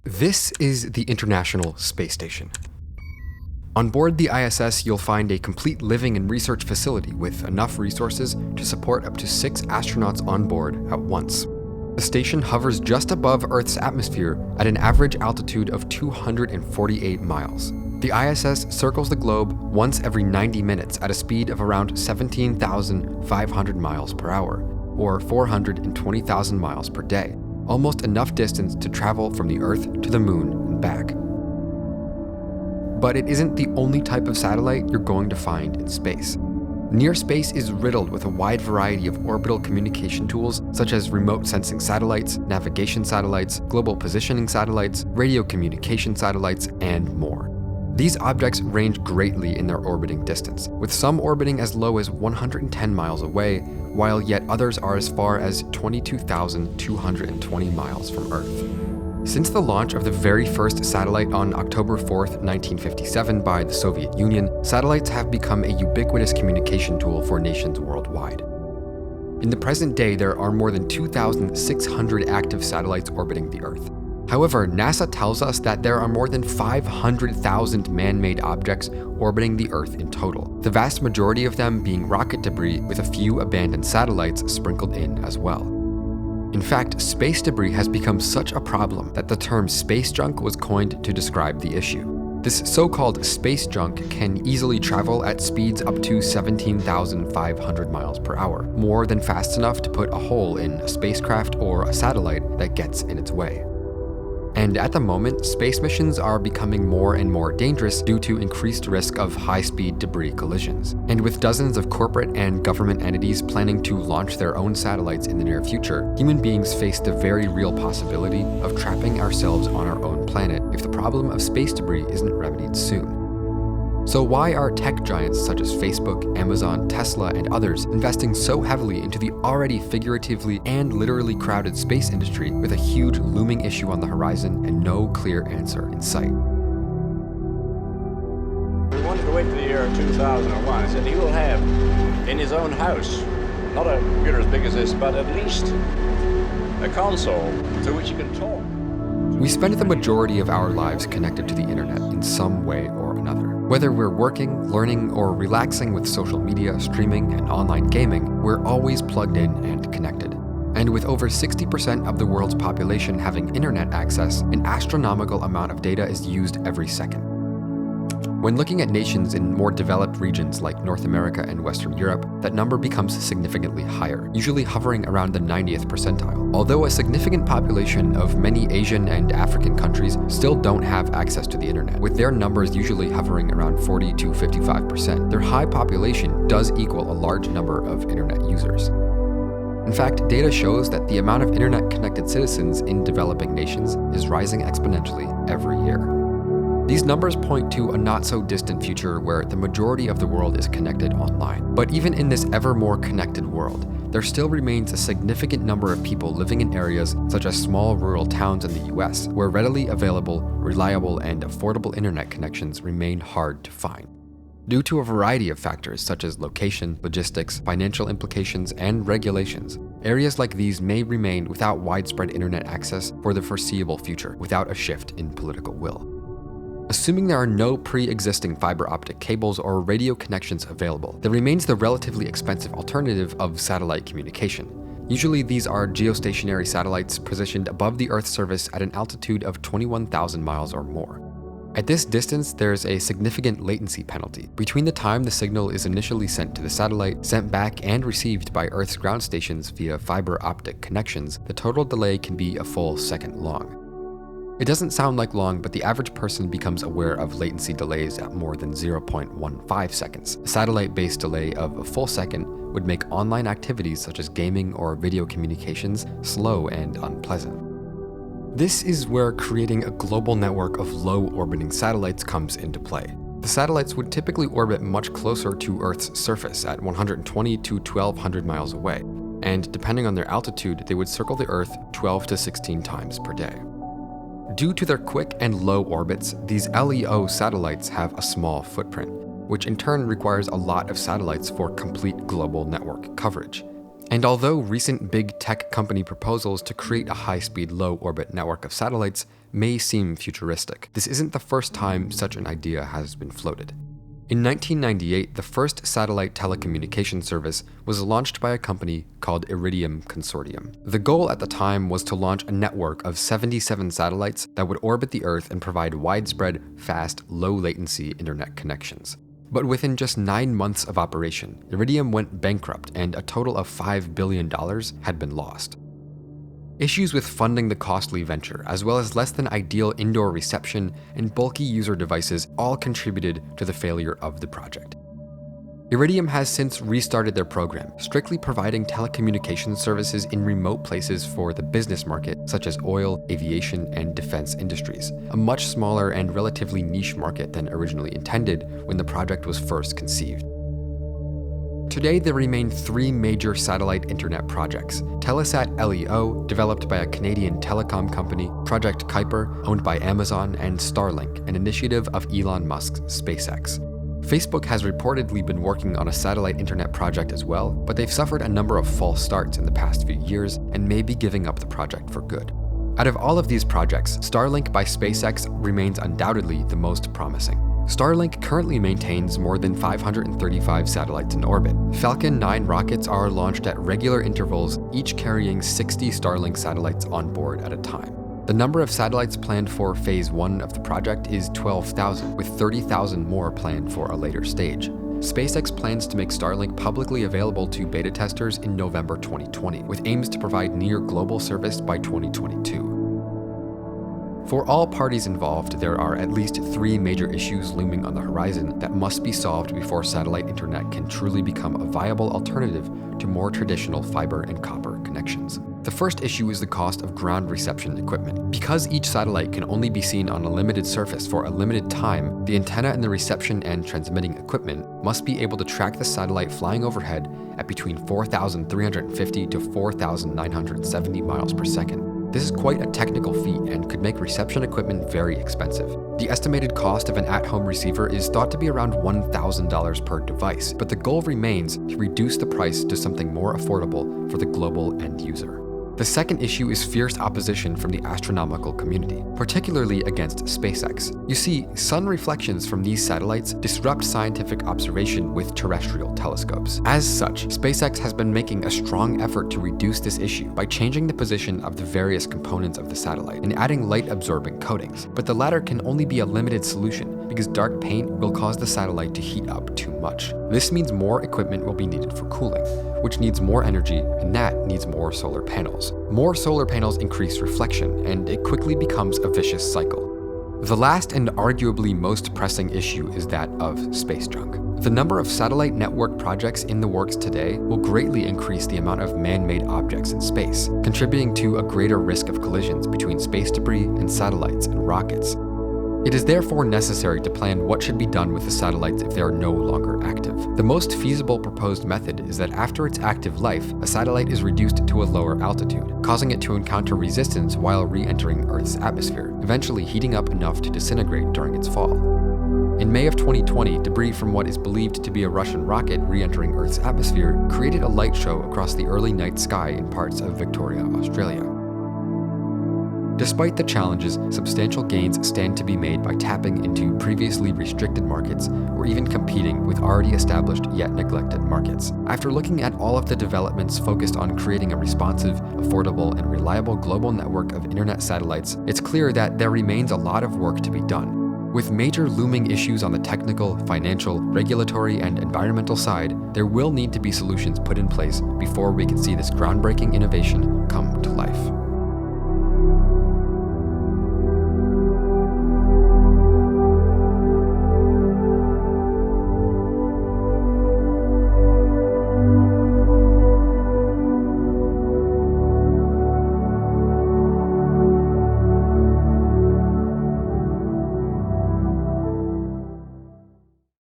This is the International Space Station. On board the ISS, you'll find a complete living and research facility with enough resources to support up to 6 astronauts on board at once. The station hovers just above Earth's atmosphere at an average altitude of 248 miles. The ISS circles the globe once every 90 minutes at a speed of around 17,500 miles per hour, or 420,000 miles per day, almost enough distance to travel from the Earth to the Moon and back. But it isn't the only type of satellite you're going to find in space. Near space is riddled with a wide variety of orbital communication tools such as remote sensing satellites, navigation satellites, global positioning satellites, radio communication satellites, and more. These objects range greatly in their orbiting distance, with some orbiting as low as 110 miles away, while yet others are as far as 22,220 miles from Earth. Since the launch of the very first satellite on October 4th, 1957 by the Soviet Union, satellites have become a ubiquitous communication tool for nations worldwide. In the present day, there are more than 2,600 active satellites orbiting the Earth. However, NASA tells us that there are more than 500,000 man-made objects orbiting the Earth in total, the vast majority of them being rocket debris with a few abandoned satellites sprinkled in as well. In fact, space debris has become such a problem that the term space junk was coined to describe the issue. This so-called space junk can easily travel at speeds up to 17,500 miles per hour, more than fast enough to put a hole in a spacecraft or a satellite that gets in its way. And at the moment, space missions are becoming more and more dangerous due to increased risk of high-speed debris collisions. And with dozens of corporate and government entities planning to launch their own satellites in the near future, human beings face the very real possibility of trapping ourselves on our own planet if the problem of space debris isn't remedied soon. So why are tech giants such as Facebook, Amazon, Tesla, and others investing so heavily into the already figuratively and literally crowded space industry with a huge looming issue on the horizon and no clear answer in sight? We wanted to wait for the year 2001. I said he will have in his own house, not a computer as big as this, but at least a console to which you can talk. We spend the majority of our lives connected to the internet in some way or another. Whether we're working, learning, or relaxing with social media, streaming, and online gaming, we're always plugged in and connected. And with over 60% of the world's population having internet access, an astronomical amount of data is used every second. When looking at nations in more developed regions like North America and Western Europe, that number becomes significantly higher, usually hovering around the 90th percentile. Although a significant population of many Asian and African countries still don't have access to the internet, with their numbers usually hovering around 40 to 55%, their high population does equal a large number of internet users. In fact, data shows that the amount of internet-connected citizens in developing nations is rising exponentially every year. These numbers point to a not-so-distant future where the majority of the world is connected online. But even in this ever more connected world, there still remains a significant number of people living in areas such as small rural towns in the US, where readily available, reliable, and affordable internet connections remain hard to find. Due to a variety of factors such as location, logistics, financial implications, and regulations, areas like these may remain without widespread internet access for the foreseeable future without a shift in political will. Assuming there are no pre-existing fiber optic cables or radio connections available, there remains the relatively expensive alternative of satellite communication. Usually these are geostationary satellites positioned above the Earth's surface at an altitude of 21,000 miles or more. At this distance, there's a significant latency penalty. Between the time the signal is initially sent to the satellite, sent back and received by Earth's ground stations via fiber optic connections, the total delay can be a full second long. It doesn't sound like long, but the average person becomes aware of latency delays at more than 0.15 seconds. A satellite-based delay of a full second would make online activities such as gaming or video communications slow and unpleasant. This is where creating a global network of low-orbiting satellites comes into play. The satellites would typically orbit much closer to Earth's surface at 120 to 1,200 miles away, and depending on their altitude, they would circle the Earth 12 to 16 times per day. Due to their quick and low orbits, these LEO satellites have a small footprint, which in turn requires a lot of satellites for complete global network coverage. And although recent big tech company proposals to create a high-speed, low-orbit network of satellites may seem futuristic, this isn't the first time such an idea has been floated. In 1998, the first satellite telecommunication service was launched by a company called Iridium Consortium. The goal at the time was to launch a network of 77 satellites that would orbit the Earth and provide widespread, fast, low-latency internet connections. But within just 9 months of operation, Iridium went bankrupt and a total of $5 billion had been lost. Issues with funding the costly venture, as well as less than ideal indoor reception and bulky user devices, all contributed to the failure of the project. Iridium has since restarted their program, strictly providing telecommunications services in remote places for the business market, such as oil, aviation, and defense industries, a much smaller and relatively niche market than originally intended when the project was first conceived. Today, there remain 3 major satellite internet projects: Telesat LEO, developed by a Canadian telecom company, Project Kuiper, owned by Amazon, and Starlink, an initiative of Elon Musk's SpaceX. Facebook has reportedly been working on a satellite internet project as well, but they've suffered a number of false starts in the past few years and may be giving up the project for good. Out of all of these projects, Starlink by SpaceX remains undoubtedly the most promising. Starlink currently maintains more than 535 satellites in orbit. Falcon 9 rockets are launched at regular intervals, each carrying 60 Starlink satellites on board at a time. The number of satellites planned for Phase 1 of the project is 12,000, with 30,000 more planned for a later stage. SpaceX plans to make Starlink publicly available to beta testers in November 2020, with aims to provide near global service by 2022. For all parties involved, there are at least 3 major issues looming on the horizon that must be solved before satellite internet can truly become a viable alternative to more traditional fiber and copper connections. The first issue is the cost of ground reception equipment. Because each satellite can only be seen on a limited surface for a limited time, the antenna and the reception and transmitting equipment must be able to track the satellite flying overhead at between 4,350 to 4,970 miles per second. This is quite a technical feat and could make reception equipment very expensive. The estimated cost of an at-home receiver is thought to be around $1,000 per device, but the goal remains to reduce the price to something more affordable for the global end user. The second issue is fierce opposition from the astronomical community, particularly against SpaceX. You see, sun reflections from these satellites disrupt scientific observation with terrestrial telescopes. As such, SpaceX has been making a strong effort to reduce this issue by changing the position of the various components of the satellite and adding light-absorbing coatings. But the latter can only be a limited solution because dark paint will cause the satellite to heat up too much. This means more equipment will be needed for cooling, which needs more energy, and that needs more solar panels. More solar panels increase reflection, and it quickly becomes a vicious cycle. The last and arguably most pressing issue is that of space junk. The number of satellite network projects in the works today will greatly increase the amount of man-made objects in space, contributing to a greater risk of collisions between space debris and satellites and rockets. It is therefore necessary to plan what should be done with the satellites if they are no longer active. The most feasible proposed method is that after its active life, a satellite is reduced to a lower altitude, causing it to encounter resistance while re-entering Earth's atmosphere, eventually heating up enough to disintegrate during its fall. In May of 2020, debris from what is believed to be a Russian rocket re-entering Earth's atmosphere created a light show across the early night sky in parts of Victoria, Australia. Despite the challenges, substantial gains stand to be made by tapping into previously restricted markets or even competing with already established yet neglected markets. After looking at all of the developments focused on creating a responsive, affordable, and reliable global network of internet satellites, it's clear that there remains a lot of work to be done. With major looming issues on the technical, financial, regulatory, and environmental side, there will need to be solutions put in place before we can see this groundbreaking innovation come to life.